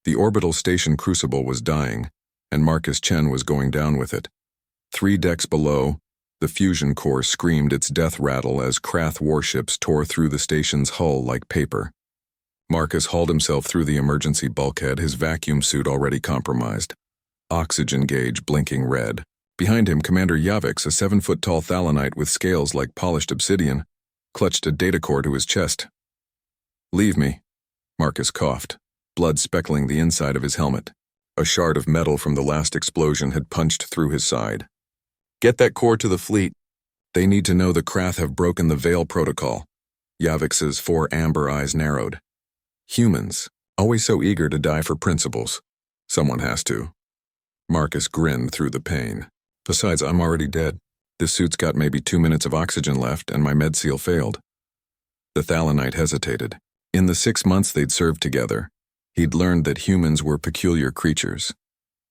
The orbital station crucible was dying, and Marcus Chen was going down with it. 3 decks below, the fusion core screamed its death rattle as Krath warships tore through the station's hull like paper. Marcus hauled himself through the emergency bulkhead, his vacuum suit already compromised. Oxygen gauge blinking red. Behind him, Commander Yavix, a 7-foot-tall Thalanite with scales like polished obsidian, clutched a data core to his chest. "Leave me," Marcus coughed, blood speckling the inside of his helmet. A shard of metal from the last explosion had punched through his side. "Get that core to the fleet. They need to know the Krath have broken the Veil Protocol." Yavix's 4 amber eyes narrowed. Humans, always so eager to die for principles. Someone has to. Marcus grinned through the pain. "Besides, I'm already dead. This suit's got maybe 2 minutes of oxygen left, and my med seal failed." The Thalanite hesitated. In the 6 months they'd served together, he'd learned that humans were peculiar creatures.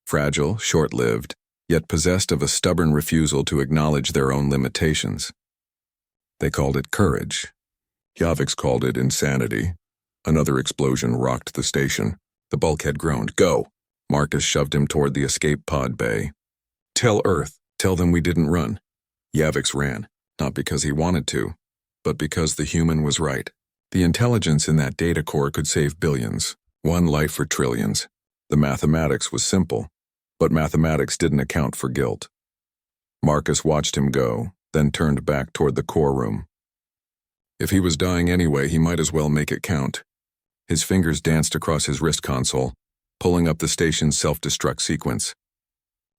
Fragile, short-lived, yet possessed of a stubborn refusal to acknowledge their own limitations. They called it courage. Yavix called it insanity. Another explosion rocked the station. The bulkhead groaned. "Go!" Marcus shoved him toward the escape pod bay. "Tell Earth. Tell them we didn't run." Yavix ran, not because he wanted to, but because the human was right. The intelligence in that data core could save billions, 1 life for trillions. The mathematics was simple, but mathematics didn't account for guilt. Marcus watched him go, then turned back toward the core room. If he was dying anyway, he might as well make it count. His fingers danced across his wrist console, pulling up the station's self-destruct sequence.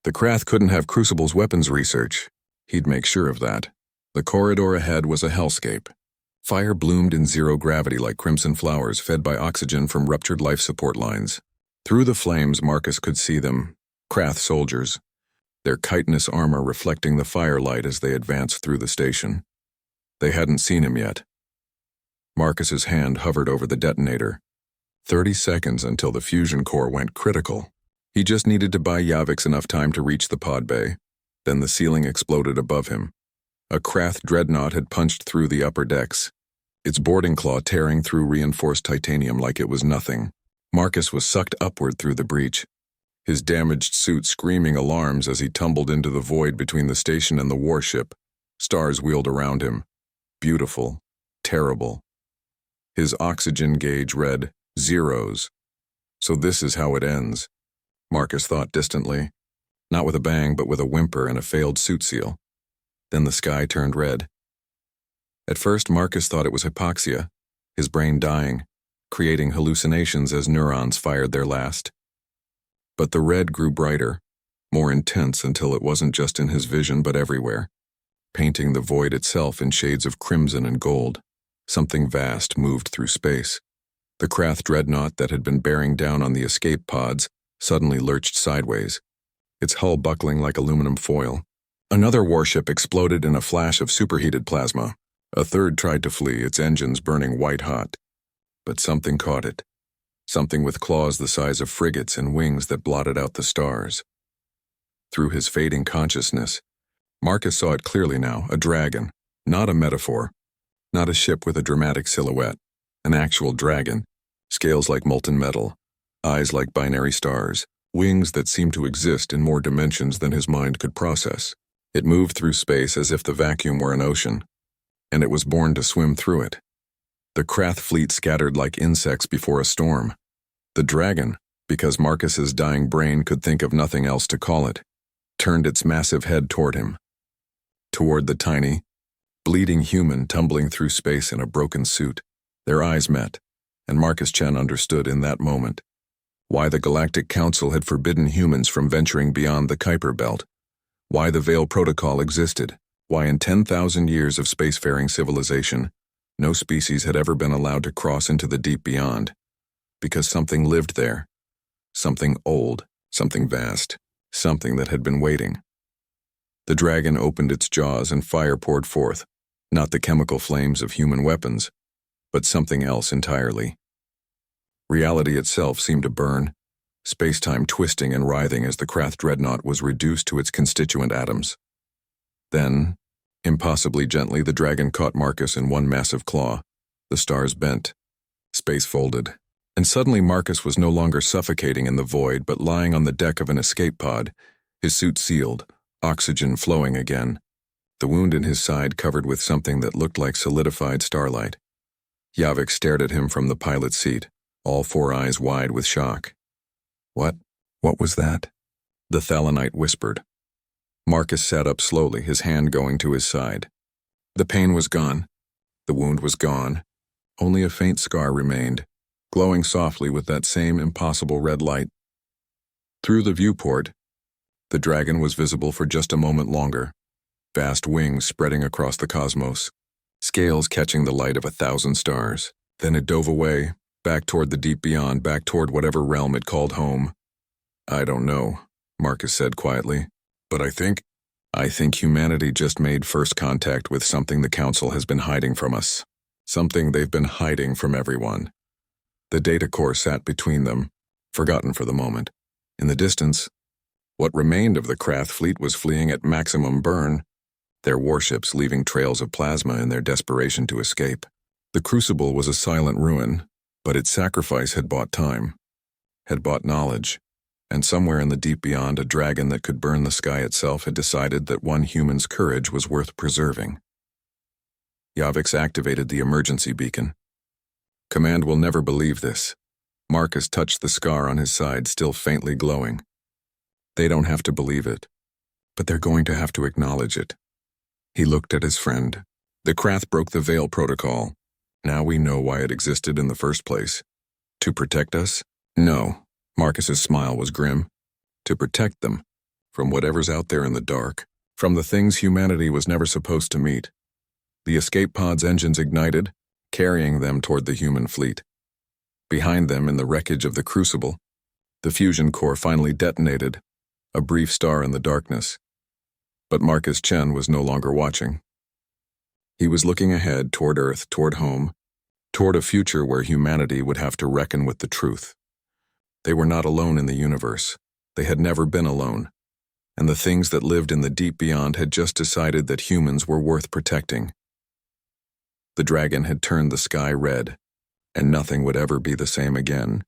The Krath couldn't have Crucible's weapons research. He'd make sure of that. The corridor ahead was a hellscape. Fire bloomed in zero gravity like crimson flowers fed by oxygen from ruptured life support lines. Through the flames, Marcus could see them, Krath soldiers, their chitinous armor reflecting the firelight as they advanced through the station. They hadn't seen him yet. Marcus's hand hovered over the detonator. 30 seconds until the fusion core went critical. He just needed to buy Yavix enough time to reach the pod bay. Then the ceiling exploded above him. A Krath dreadnought had punched through the upper decks, its boarding claw tearing through reinforced titanium like it was nothing. Marcus was sucked upward through the breach, his damaged suit screaming alarms as he tumbled into the void between the station and the warship. Stars wheeled around him. Beautiful, terrible. His oxygen gauge read zeros. So this is how it ends, Marcus thought distantly. Not with a bang, but with a whimper and a failed suit seal. Then the sky turned red. At first, Marcus thought it was hypoxia, his brain dying, creating hallucinations as neurons fired their last. But the red grew brighter, more intense until it wasn't just in his vision but everywhere, painting the void itself in shades of crimson and gold. Something vast moved through space. The Krath dreadnought that had been bearing down on the escape pods suddenly lurched sideways, its hull buckling like aluminum foil. Another warship exploded in a flash of superheated plasma. A third tried to flee, its engines burning white-hot. But something caught it. Something with claws the size of frigates and wings that blotted out the stars. Through his fading consciousness, Marcus saw it clearly now, a dragon, not a metaphor, not a ship with a dramatic silhouette, an actual dragon, scales like molten metal, eyes like binary stars, wings that seemed to exist in more dimensions than his mind could process. It moved through space as if the vacuum were an ocean, and it was born to swim through it. The Krath fleet scattered like insects before a storm. The dragon, because Marcus's dying brain could think of nothing else to call it, turned its massive head toward him. Toward the tiny, bleeding human tumbling through space in a broken suit. Their eyes met, and Marcus Chen understood in that moment why the Galactic Council had forbidden humans from venturing beyond the Kuiper Belt, why the Veil Protocol existed, why in 10,000 years of spacefaring civilization, no species had ever been allowed to cross into the deep beyond, because something lived there, something old, something vast, something that had been waiting. The dragon opened its jaws and fire poured forth, not the chemical flames of human weapons, but something else entirely. Reality itself seemed to burn, space-time twisting and writhing as the Krath dreadnought was reduced to its constituent atoms. Then, impossibly gently, the dragon caught Marcus in one massive claw. The stars bent. Space folded. And suddenly Marcus was no longer suffocating in the void but lying on the deck of an escape pod, his suit sealed, oxygen flowing again, the wound in his side covered with something that looked like solidified starlight. Yavik stared at him from the pilot's seat, all four eyes wide with shock. What was that? The Thalanite whispered. Marcus sat up slowly, his hand going to his side. The pain was gone. The wound was gone. Only a faint scar remained, glowing softly with that same impossible red light. Through the viewport, the dragon was visible for just a moment longer, vast wings spreading across the cosmos, scales catching the light of 1,000 stars. Then it dove away, back toward the deep beyond, back toward whatever realm it called home. I don't know, Marcus said quietly, but I think humanity just made first contact with something the Council has been hiding from us. Something they've been hiding from everyone. The data core sat between them, forgotten for the moment. In the distance, what remained of the Krath fleet was fleeing at maximum burn, their warships leaving trails of plasma in their desperation to escape. The Crucible was a silent ruin, but its sacrifice had bought time, had bought knowledge, and somewhere in the deep beyond, a dragon that could burn the sky itself had decided that one human's courage was worth preserving. Yavix activated the emergency beacon. Command will never believe this. Marcus touched the scar on his side, still faintly glowing. They don't have to believe it, but they're going to have to acknowledge it. He looked at his friend. The Krath broke the Veil Protocol. Now we know why it existed in the first place. To protect us? No. Marcus's smile was grim. To protect them. From whatever's out there in the dark. From the things humanity was never supposed to meet. The escape pod's engines ignited, carrying them toward the human fleet. Behind them, in the wreckage of the Crucible, the fusion core finally detonated, a brief star in the darkness. But Marcus Chen was no longer watching. He was looking ahead toward Earth, toward home, toward a future where humanity would have to reckon with the truth. They were not alone in the universe. They had never been alone. And the things that lived in the deep beyond had just decided that humans were worth protecting. The dragon had turned the sky red, and nothing would ever be the same again.